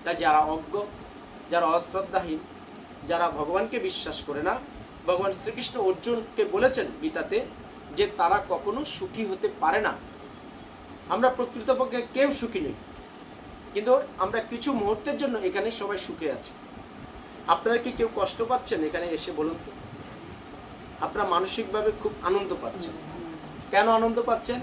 তাই যারা অজ্ঞ, যারা অশ্রদ্ধাহীন, যারা ভগবানকে বিশ্বাস করে না, ভগবান শ্রীকৃষ্ণ অর্জুনকে বলেছেন গীতাতে যে তারা কখনো সুখী হতে পারে না। আমরা প্রকৃতপক্ষে কেউ সুখী নই, কিন্তু আমরা কিছু মুহূর্তের জন্য এখানে সবাই সুখে আছি। আপনারা কি কেউ কষ্ট পাচ্ছেন এখানে এসে? বলুন তো। আপনারা মানসিকভাবে খুব আনন্দ পাচ্ছেন। কেন আনন্দ পাচ্ছেন?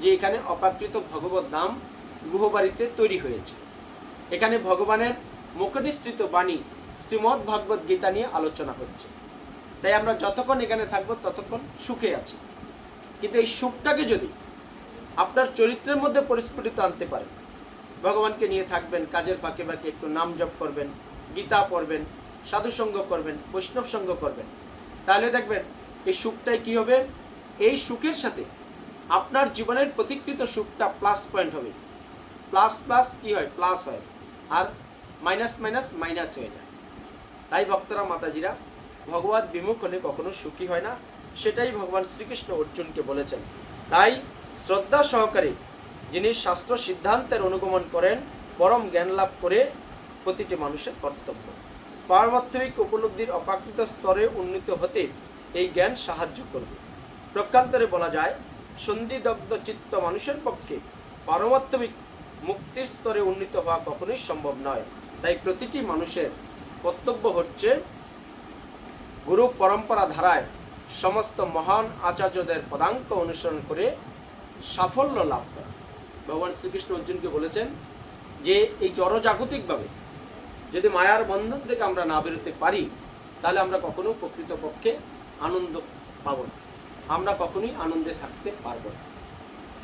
যে এখানে অপ্রাকৃত ভগবত ধাম গুহবাড়িতে তৈরি হয়েছে। এখানে ভগবানের মুখনিসৃত বাণী শ্রীমদ্ ভাগবত গীতা নিয়ে আলোচনা হচ্ছে। তাই আমরা যতক্ষণ এখানে থাকবো ততক্ষণ সুখে আছি। কিন্তু এই সুখটাকে যদি আপনার চরিত্রের মধ্যে পরিস্ফুটিত আনতে পারেন, ভগবানকে নিয়ে থাকবেন, কাজের ফাঁকে ফাঁকে একটু নাম জপ করবেন, গীতা পড়বেন, সাধুসঙ্গ করবেন, বৈষ্ণব সঙ্গ করবেন, তাহলে দেখবেন এই সুখটাই কি হবে, এই সুখের সাথে আপনার জীবনের প্রতিকৃত সুখটা প্লাস পয়েন্ট হবে। প্লাস প্লাস কি হয়? প্লাস হয়, আর মাইনাস মাইনাস মাইনাস হয়ে যায়। তাই ভক্তরা, মাতাজিরা, ভগবত বিমুখ হলে কখনো সুখী হয় না। সেটাই ভগবান শ্রীকৃষ্ণ অর্জুনকে বলেছেন। তাই শ্রদ্ধা সহকারে যিনি শাস্ত্র সিদ্ধান্তের অনুগমন করেন, পরম জ্ঞান লাভ করে প্রতিটি মানুষের কর্তব্য। পারমার্থিক উপলব্ধির অপ্রাকৃত স্তরে উন্নীত হতে এই জ্ঞান সাহায্য করবে। প্রকারান্তরে বলা যায়, সন্ধিদগ্ধ চিত্ত মানুষের পক্ষে পারমার্থিক মুক্তির স্তরে উন্নীত হওয়া কখনোই সম্ভব নয়। তাই প্রতিটি মানুষের কর্তব্য হচ্ছে গুরু পরম্পরা ধারায় সমস্ত মহান আচার্যদের পদাঙ্ক অনুসরণ করে সাফল্য লাভ করা। ভগবান শ্রীকৃষ্ণ অর্জুনকে বলেছেন যে এই জড়জাগতিকভাবে যদি মায়ার বন্ধন থেকে আমরা না বেরোতে পারি, তাহলে আমরা কখনো প্রকৃতপক্ষে আনন্দ পাব না, আমরা কখনোই আনন্দে থাকতে পারব না।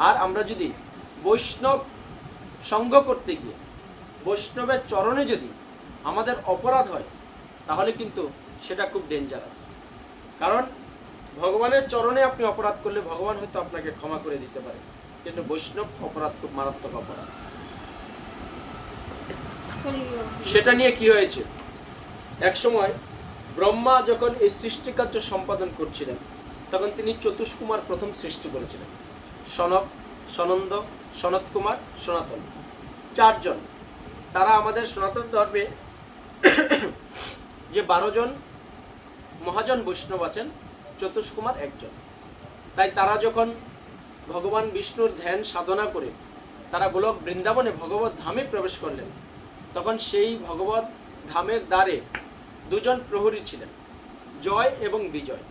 আর আমরা যদি বৈষ্ণব সঙ্গ করতে গিয়ে বৈষ্ণবের চরণে যদি আমাদের অপরাধ হয়, তাহলে কিন্তু সেটা খুব ডেঞ্জারাস। কারণ ভগবানের চরণে আপনি অপরাধ করলে ভগবান হয়তো আপনাকে ক্ষমা করে দিতে পারে, কিন্তু বৈষ্ণব অপরাধ খুব মারাত্মক অপরাধ। সেটা নিয়ে কি হয়েছে, এক সময় ব্রহ্মা যখন এই সৃষ্টিকার্য সম্পাদন করছিলেন, তখন তিনি চতুষ্কুমার প্রথম সৃষ্টি করেছিলেন। সনক, সনন্দ, সনত কুমার, সনাতন, চারজন। তারা আমাদের সনাতন ধর্মে যে 12 জন মহাজন বৈষ্ণব আছেন, চতুষ্কুমার একজন। তাই তারা যখন ভগবান বিষ্ণুর ধ্যান সাধনা করে তারা গোলক বৃন্দাবনে ভগবত ধামে প্রবেশ করলেন, তখন সেই ভগবত ধামের দ্বারে 2 জন প্রহরী ছিলেন, জয় এবং বিজয়।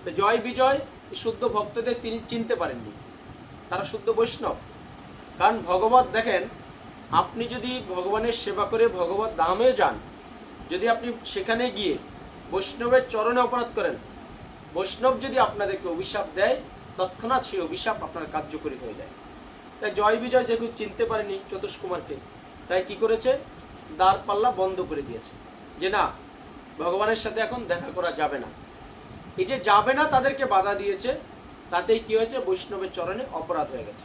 তো জয় বিজয় শুদ্ধ ভক্তদের তিনি চিনতে পারেননি, তারা শুদ্ধ বৈষ্ণব। কারণ ভগবত দেখেন, আপনি যদি ভগবানের সেবা করে ভগবত ধামে যান, যদি আপনি সেখানে গিয়ে বৈষ্ণবের চরণে অপরাধ করেন, বৈষ্ণব যদি আপনাদেরকে অভিশাপ দেয়, তৎক্ষণাৎ সেই অভিশাপ আপনার কার্যকরী হয়ে যায়। তাই জয় বিজয় যেহেতু চিনতে পারেনি চতুষ্কুমারকে, তাই কি করেছে, দ্বার পাল্লা বন্ধ করে দিয়েছে যে না, ভগবানের সাথে এখন দেখা করা যাবে না। এই যে যাবে না তাদেরকে বাধা দিয়েছে, তাতেই কি হয়েছে, বৈষ্ণবের চরণে অপরাধ হয়ে গেছে।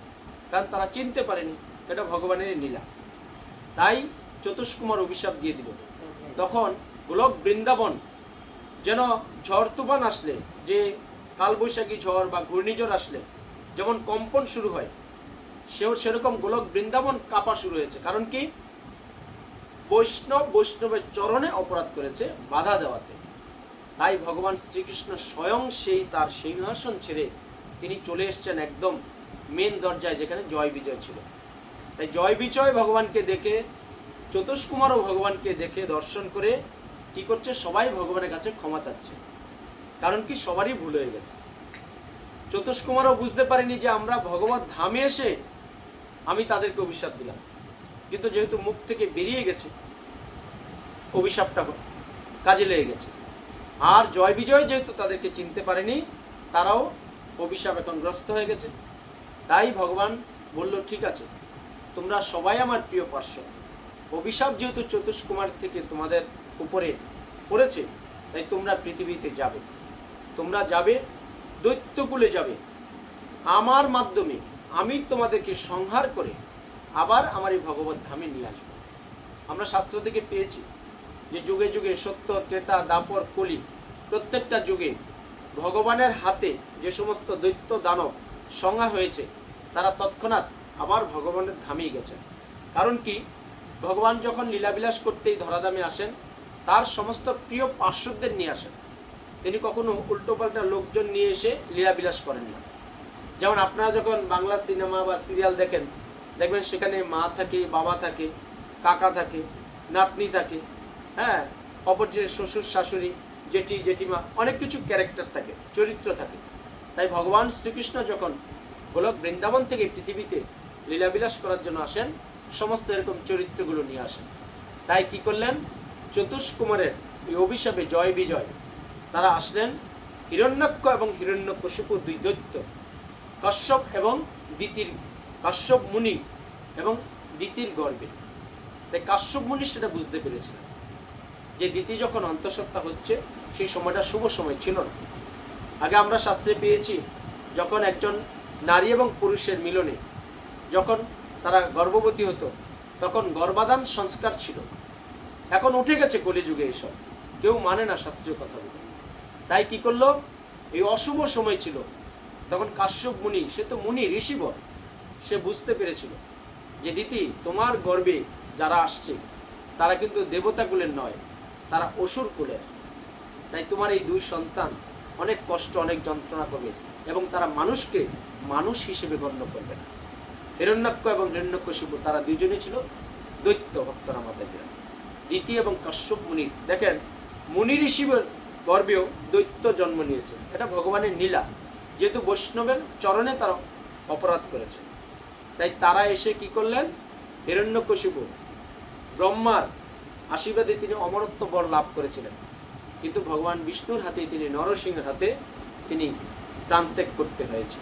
কারণ তারা চিনতে পারেনি এটা ভগবানের লীলা। তাই চতুষ্কুমার অভিশাপ দিয়ে দিল। তখন গোলক বৃন্দাবন যেন ঝড় তুফান আসলে, যে কালবৈশাখী ঝড় বা ঘূর্ণিঝড় আসলে যেমন কম্পন শুরু হয়, সেরকম গোলক বৃন্দাবন কাঁপা শুরু হয়েছে। কারণ কি, বৈষ্ণবের চরণে অপরাধ করেছে বাধা দেওয়াতে। তাই ভগবান শ্রীকৃষ্ণ স্বয়ং সেই তার সিংহাসন ছেড়ে তিনি চলে এসছেন একদম মেন দরজায়, যেখানে জয় বিজয় ছিল। তাই জয় বিজয় ভগবানকে দেখে, চতুষ্কুমারও ভগবানকে দেখে দর্শন করে কি করছে, সবাই ভগবানের কাছে ক্ষমা চাচ্ছে। কারণ কি, সবারই ভুল হয়ে গেছে। চতুষ্কুমারও বুঝতে পারেনি যে আমরা ভগবত ধামে এসে আমি তাদেরকে অভিশাপ দিলাম, কিন্তু যেহেতু মুখ থেকে বেরিয়ে গেছে, অভিশাপটা কাজে লেগে গেছে। আর জয় বিজয় যেহেতু তাদেরকে চিনতে পারেনি, তারাও অভিশাপ এখন গ্রস্ত হয়ে গেছে। তাই ভগবান বলল, ঠিক আছে, তোমরা সবাই আমার প্রিয় পার্শ্ব, অভিশাপ যেহেতু চতুষ্কুমার থেকে তোমাদের উপরে পড়েছে, তাই তোমরা পৃথিবীতে যাবে, তোমরা যাবে, দৈত্যকুলে যাবে, আমার মাধ্যমে আমি তোমাদেরকে সংহার করে আবার আমার এই ভগবত ধামে নিয়ে আসবো। আমরা শাস্ত্র থেকে পেয়েছি যে যুগে যুগে সত্য, ত্রেতা, দাপর, কলি, প্রত্যেকটা যুগে ভগবানের হাতে যে সমস্ত দৈত্য দানব সংহার হয়েছে, তারা তৎক্ষণাৎ আবার ভগবানের ধামেই গেছে। কারণ কি, ভগবান যখন লীলাবিলাস করতেই ধরাধামে আসেন, তার সমস্ত প্রিয় পার্শ্বদের নিয়ে আসেন। তিনি কখনো উল্টোপাল্টা লোকজন নিয়ে এসে লীলাবিলাস করেন না। যেমন আপনারা যখন বাংলা সিনেমা বা সিরিয়াল দেখেন, দেখবেন সেখানে মা থাকে, বাবা থাকে, কাকা থাকে, নাতনি থাকে, হ্যাঁ, অপর যে শ্বশুর শাশুড়ি, জেঠি জেঠিমা, অনেক কিছু ক্যারেক্টার থাকে, চরিত্র থাকে। তাই ভগবান শ্রীকৃষ্ণ যখন গোলক বৃন্দাবন থেকে পৃথিবীতে লীলাবিলাস করার জন্য আসেন, সমস্ত এরকম চরিত্রগুলো নিয়ে আসেন। তাই কি করলেন, চতুষ্কুমারের এই অভিশাপে জয় বিজয় তারা আসলেন হিরণ্যাক্ষ এবং হিরণ্যকশিপু দুই দৈত্য, কশ্যপ এবং দিতির, কাশ্যপ মুনি এবং দিতির গর্বে। তাই কাশ্যপ মুনি সেটা বুঝতে পেরেছিলেন যে দিতি যখন অন্তঃসত্ত্বা হচ্ছে, সেই সময়টা শুভ সময় ছিল না। আগে আমরা শাস্ত্রে পেয়েছি, যখন একজন নারী এবং পুরুষের মিলনে যখন তারা গর্ভবতী হতো, তখন গর্ভাধান সংস্কার ছিল। এখন উঠে গেছে কলিযুগে এসব, কেউ মানে না শাস্ত্রীয় কথাগুলো। তাই কি করলো, এই অশুভ সময় ছিল, তখন কাশ্যপ মুনি, সে তো মুনি ঋষিবর, সে বুঝতে পেরেছিল যে দিতি তোমার গর্ভে যারা আসছে তারা কিন্তু দেবতা কুলের নয়, তারা অসুর কুলের। তাই তোমার এই দুই সন্তান অনেক কষ্ট, অনেক যন্ত্রণা করবে এবং তারা মানুষকে মানুষ হিসেবে গণ্য করবে না। হিরণ্যাক্ষ এবং হিরণ্যকশিপু তারা দুইজনই ছিল দৈত্য ভক্তরা আমাদের। দ্বিতীয় এবং কাশ্যপ মুনি, দেখেন মুনি ঋষির গর্ভেও দৈত্য জন্ম নিয়েছে, এটা ভগবানের লীলা। যেহেতু বৈষ্ণবের চরণে তারা অপরাধ করেছে, তাই তারা এসে কি করলেন, হিরণ্যকশিপু ব্রহ্মার আশীর্বাদে তিনি অমরত্ব বর লাভ করেছিলেন, কিন্তু ভগবান বিষ্ণুর হাতে, তিনি নরসিংহের হাতে তিনি প্রাণত্যাগ করতে হয়েছে।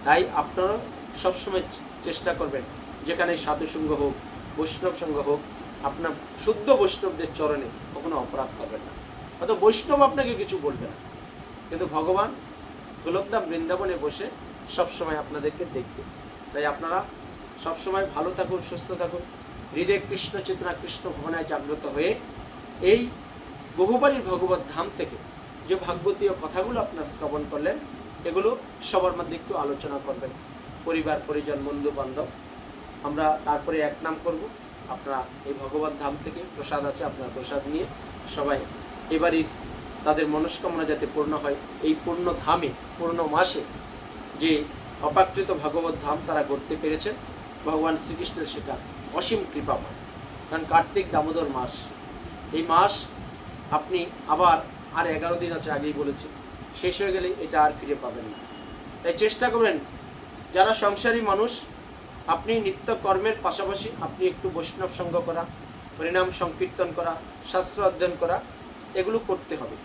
তাই আপনারা সবসময় চেষ্টা করবেন, যেখানে সাধুসঙ্গ হোক, বৈষ্ণব সঙ্গ হোক, আপনার শুদ্ধ বৈষ্ণবদের চরণে কখনো অপরাধ করবেন না। হয়তো বৈষ্ণব আপনাকে কিছু বলবে না, কিন্তু ভগবান গোলকধাম বৃন্দাবনে বসে সবসময় আপনাদেরকে দেখবে। তাই আপনারা সবসময় ভালো থাকুন, সুস্থ থাকুন, হৃদয়ে কৃষ্ণ চেতনা, কৃষ্ণ ভাবনায় জাগ্রত হয়ে এই বহুবারীর ভগবত ধাম থেকে যে ভাগবতীয় কথাগুলো আপনার শ্রবণ করলেন, এগুলো সবার মধ্যে একটু আলোচনা করবেন, পরিবার পরিজন বন্ধু বান্ধব। আমরা তারপরে এক নাম করব। আপনারা এই ভগবত ধাম থেকে প্রসাদ আছে, আপনারা প্রসাদ নিয়ে সবাই এবারই তাদের মনস্কামনা যাতে পূর্ণ হয়, এই পূর্ণ ধামে, পূর্ণ মাসে যে অপাকৃত ভগবত ধাম তারা গড়তে পেরেছেন, ভগবান শ্রীকৃষ্ণের সেটা অসীম কৃপাময়। কারণ কার্তিক দামোদর মাস, এই মাস আপনি আবার আর 11 দিন আছে, আগেই বলেছি, শেষ হয়ে গেলে এটা আর ফিরে পাবেন না। তাই চেষ্টা করবেন, যারা সংসারী মানুষ, আপনি নিত্য কর্মের পাশাপাশি আপনি একটু বৈষ্ণব সঙ্গ করা, হরিনাম সংকীর্তন করা, শাস্ত্র অধ্যয়ন করা, এগুলো করতে হবে,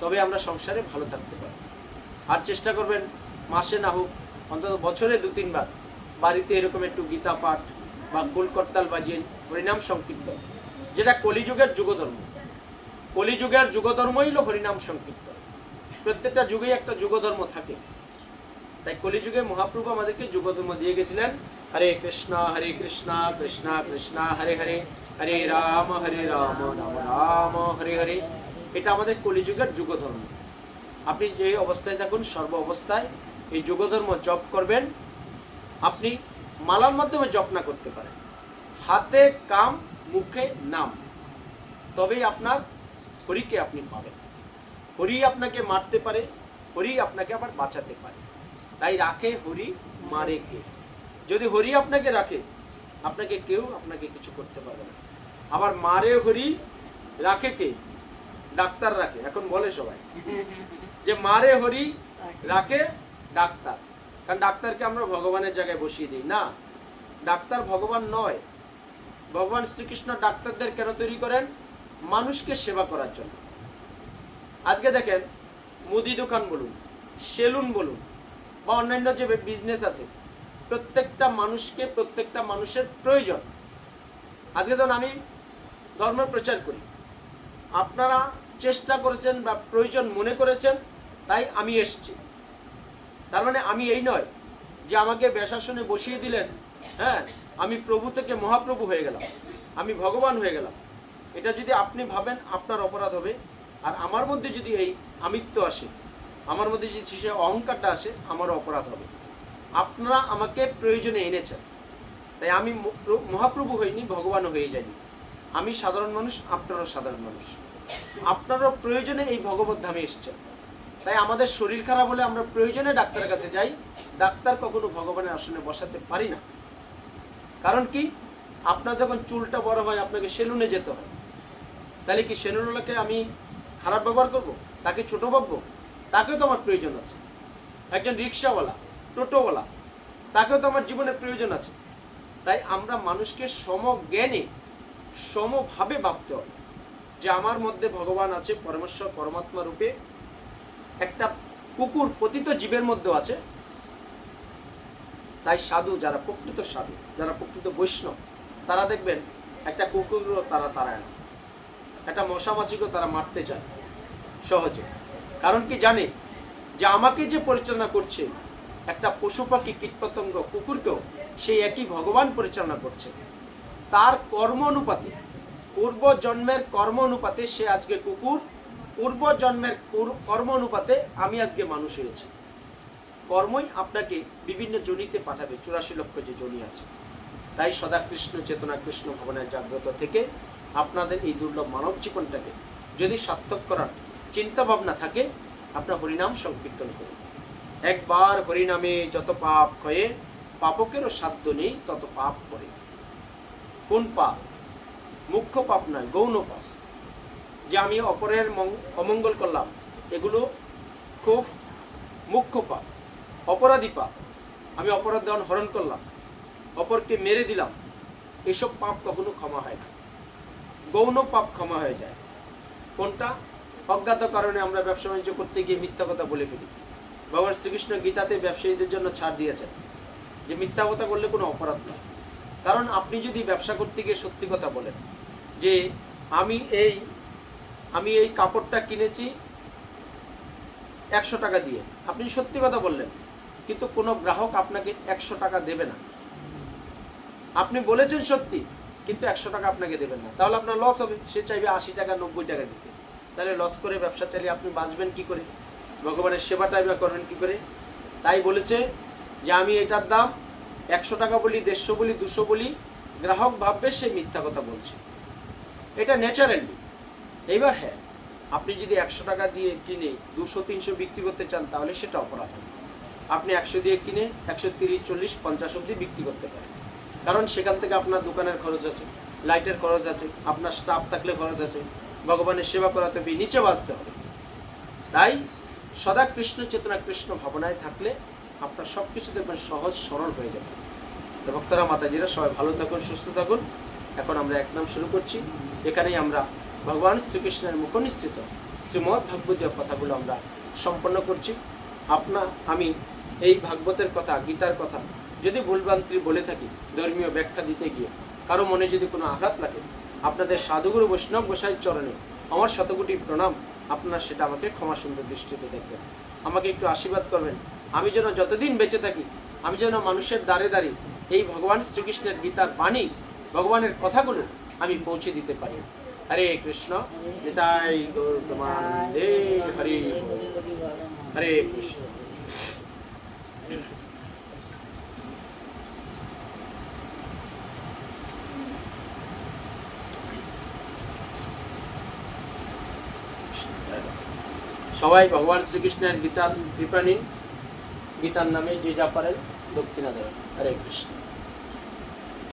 তবে আমরা সংসারে ভালো থাকতে পারি। আর চেষ্টা করবেন মাসে না হোক অন্তত বছরে 2-3 বার বাড়িতে এরকম একটু গীতা পাঠ বা কুলকর্তাল বাজিয়ে হরিনাম সংকীর্তন, যেটা কলিযুগের যুগধর্ম। কলিযুগের যুগধর্মই হলো হরিনাম সংকীর্তন। প্রত্যেকটা যুগেই একটা যুগধর্ম থাকে, তাই কলিযুগে মহাপ্রভু আমাদেরকে যুগধর্ম দিয়ে গেছিলেন। হরে কৃষ্ণ কৃষ্ণ কৃষ্ণ হরে হরে, হরে রাম রাম রাম হরে হরে। এটা আমাদের কলিযুগের যুগধর্ম। আপনি যে অবস্থায় থাকুন, সর্ব অবস্থায় এই যুগধর্ম জপ করবেন। আপনি মালার মাধ্যমে জপ না করতে পারেন, হাতে কাম, মুখে নাম, তবেই আপনার হরিকে আপনি পাবেন। হরি আপনাকে মারতে পারে, হরি আপনাকে আবার বাঁচাতে পারে। তাই রাখে হরি, মারে কে। যদি হরি আপনাকে রাখে, আপনাকে কেউ আপনাকে কিছু করতে পারবে না। আবার মারে হরি, রাখে কে? ডাক্তার রাখে। এখন বলে সবাই যে মারে হরি, রাখে ডাক্তার। কারণ ডাক্তারকে আমরা ভগবানের জায়গায় বসিয়ে দিই না, ডাক্তার ভগবান নয়। ভগবান শ্রীকৃষ্ণ ডাক্তারদের কেন তৈরি করেন? মানুষকে সেবা করার জন্য। আজকে দেখেন, মুদি দোকান বলুন, সেলুন বলুন, বা অন্যান্য যে বিজনেস আছে, প্রত্যেকটা মানুষকে, প্রত্যেকটা মানুষের প্রয়োজন। আজকে ধরুন আমি ধর্ম প্রচার করি, আপনারা চেষ্টা করেছেন বা প্রয়োজন মনে করেছেন, তাই আমি এসছি। তার মানে আমি এই নয় যে আমাকে বেশাসনে বসিয়ে দিলেন, হ্যাঁ আমি প্রভু থেকে মহাপ্রভু হয়ে গেলাম, আমি ভগবান হয়ে গেলাম। এটা যদি আপনি ভাবেন, আপনার অপরাধ হবে। আর আমার মধ্যে যদি এই আমিত্ব আসে, আমার মধ্যে যদি সে অহংকারটা আসে, আমারও অপরাধ হবে। আপনারা আমাকে প্রয়োজনে এনেছেন, তাই আমি মহাপ্রভু হইনি, ভগবানও হয়ে যাইনি। আমি সাধারণ মানুষ, আপনারও সাধারণ মানুষ। আপনারও প্রয়োজনে এই ভগবত ধামে এসছেন। তাই আমাদের শরীর খারাপ হলে আমরা প্রয়োজনে ডাক্তারের কাছে যাই। ডাক্তার কখনো ভগবানের আসনে বসাতে পারি না। কারণ কি, আপনার যখন চুলটা বড় হয় আপনাকে সেলুনে যেতে হয়। তাহলে কি সেলুনওয়ালাকে আমি খারাপ ব্যবহার করব, তাকে ছোট ভাববো? তাকেও তো আমার প্রয়োজন আছে। একজন রিক্সাওয়ালা, টোটোওয়ালা, তাকেও তো আমার জীবনের প্রয়োজন আছে। তাই আমরা মানুষকে সমজ্ঞানে সমভাবে ভাবতে হবে যে আমার মধ্যে ভগবান আছে, পরমেশ্বর পরমাত্মা রূপে। একটা কুকুর পতিত জীবের মধ্যেও আছে। তাই সাধু, যারা প্রকৃত সাধু, যারা প্রকৃত বৈষ্ণব, তারা দেখবেন একটা কুকুরও তারা তাড়ায় না, একটা মশা মাছিকেও তারা মারতে চায় সহজে। কারণ কি জানে যে আমাকে যে পরিচালনা করছে, একটা পশু পাখি কীটপতঙ্গ কুকুরকেও সেই একই ভগবান পরিচালনা করছে। তার কর্ম অনুপাতে, পূর্ব জন্মের কর্ম অনুপাতে সে আজকে কুকুর, পূর্ব জন্মের কর্ম অনুপাতে আমি আজকে মানুষ হয়েছি। কর্মই আপনাকে বিভিন্ন জনিতে পাঠাবে, 84 লক্ষ যে জনি আছে। তাই সদা কৃষ্ণ চেতনা, কৃষ্ণ ভাবনায় জাগ্রত থেকে আপনাদের এই দুর্লভ মানব জীবনটাকে যদি সার্থক করার চিন্তা ভাবনা থাকে, আপনার হরিনাম সংকীর্তন করুন। একবার হরিনামে যত পাপ ক্ষয়ে, পাপকেরও সাধ্য নেই তত পাপ করে। কোন পাপ? মুখ্য পাপ নয়, গৌণ পাপ। যে আমি অপরের অমঙ্গল করলাম, এগুলো খুব মুখ্য পাপ, অপরাধী পাপ। আমি অপরাধ দেওয়ান হরণ করলাম, অপরকে মেরে দিলাম, এসব পাপ কখনো ক্ষমা হয় না। গৌণ পাপ ক্ষমা হয়ে যায়। কোনটা? অজ্ঞাত কারণে আমরা ব্যবসা বাণিজ্য করতে গিয়ে মিথ্যা কথা বলে ফেলি। ভগবান শ্রীকৃষ্ণ গীতাতে ব্যবসায়ীদের জন্য ছাড় দিয়েছেন যে মিথ্যা কথা বললে কোনো অপরাধ নয়। কারণ আপনি যদি ব্যবসা করতে গিয়ে সত্যি কথা বলেন যে আমি এই কাপড়টা কিনেছি 100 টাকা দিয়ে, আপনি সত্যি কথা বললেন, কিন্তু কোনো গ্রাহক আপনাকে 100 টাকা দেবে না। আপনি বলেছেন সত্যি, কিন্তু 100 টাকা আপনাকে দেবেন না, তাহলে আপনার লস হবে। সে চাইবে 80 টাকা 90 টাকা দিতে। তাহলে লস করে ব্যবসা চালিয়ে আপনি বাঁচবেন কি করে? ভগবানের সেবাটাই বা করবেন কি করে? তাই বলেছে যে আমি এটার দাম 100 টাকা বলি, 150 বলি, 200 বলি, গ্রাহক ভাববে সে মিথ্যা কথা বলছে। এটা ন্যাচারালি। এইবার হ্যাঁ, আপনি যদি 100 টাকা দিয়ে কিনে 200-300 বিক্রি করতে চান, তাহলে সেটা অপরাধ হবে। আপনি 100 দিয়ে কিনে 130, 40, 50 অবধি বিক্রি করতে পারেন। কারণ সেখান থেকে আপনার দোকানের খরচ আছে, লাইটের খরচ আছে, আপনার স্টাফ থাকলে খরচ আছে, ভগবানের সেবা করাতে হবে, নিচে বাঁচতে হবে। তাই সদা কৃষ্ণ চেতনা, কৃষ্ণ ভাবনায় থাকলে আপনার সব কিছু দেখবেন সহজ সরল হয়ে যাবে। তো ভক্তরা, মাতাজিরা, সবাই ভালো থাকুন, সুস্থ থাকুন। এখন আমরা 1 নাম শুরু করছি। এখানেই আমরা ভগবান শ্রীকৃষ্ণের মুখনিসৃত শ্রীমদ্ ভাগবতীয় কথাগুলো আমরা সম্পন্ন করছি। আমি এই ভাগবতের কথা, গীতার কথা যদি ভুলভ্রান্তি বলে থাকি, ধর্মীয় ব্যাখ্যা দিতে গিয়ে কারো মনে যদি কোনো আঘাত লাগে, আপনাদের সাধুগুরু বৈষ্ণব গোসাইয়ের চরণে আমার শতকোটি প্রণাম। আপনারা সেটা আমাকে ক্ষমা সুন্দর দৃষ্টিতে দেখবেন, আমাকে একটু আশীর্বাদ করবেন। আমি যেন যতদিন বেঁচে থাকি, আমি যেন মানুষের দ্বারে দ্বারে এই ভগবান শ্রীকৃষ্ণের গীতার বাণী, ভগবানের কথাগুলো আমি পৌঁছে দিতে পারি। হরে কৃষ্ণ, নিতাই গৌর প্রেমানন্দে, হরি হরে কৃষ্ণ। সবাই ভগবান শ্রীকৃষ্ণের গীতার কৃপা নিন। গীতার নামে যে যা পারেন দক্ষিণা দেবেন। হরে কৃষ্ণ।